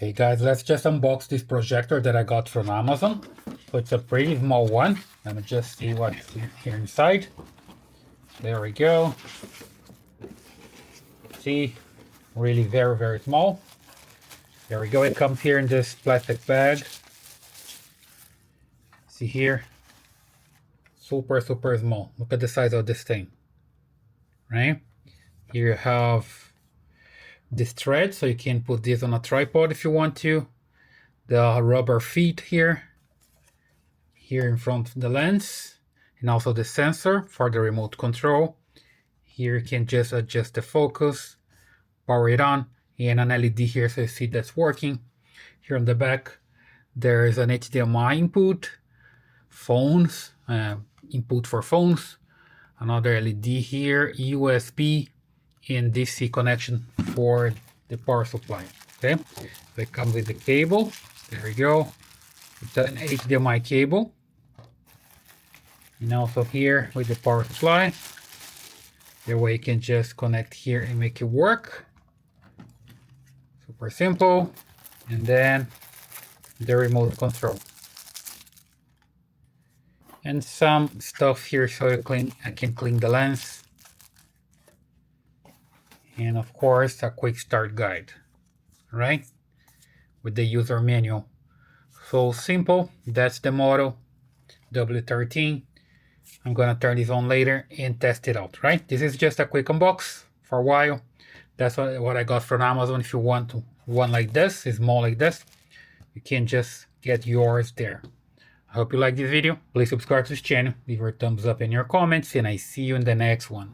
Hey guys, let's just unbox this projector that I got from Amazon. So it's a pretty small one. Let me just see what's here inside. There we go. See, really very small. There we go. It comes here in this plastic bag. See here, super small. Look at the size of this thing, right? Here you have this thread, so you can put this on a tripod if you want to. The rubber feet here in front of the lens, and also the sensor for the remote control. Here you can just adjust the focus, power it on, and an LED here so you see that's working. Here on the back there is an HDMI input, phones, input for phones, another LED here, USB, and DC connection for the power supply. Okay, so it comes with the cable. There we go. It's an HDMI cable, and also here with the power supply. That way you can just connect here and make it work. Super simple. And then the remote control. And some stuff here so I can clean the lens. And of course a quick start guide, right? With the user manual. So simple. That's the model W13. I'm gonna turn this on later and test it out, right? This is just a quick unbox for a while. That's what I got from Amazon. If you want one like this, small like this, you can just get yours there. I hope you like this video. Please subscribe to this channel, leave your thumbs up and your comments, and I see you in the next one.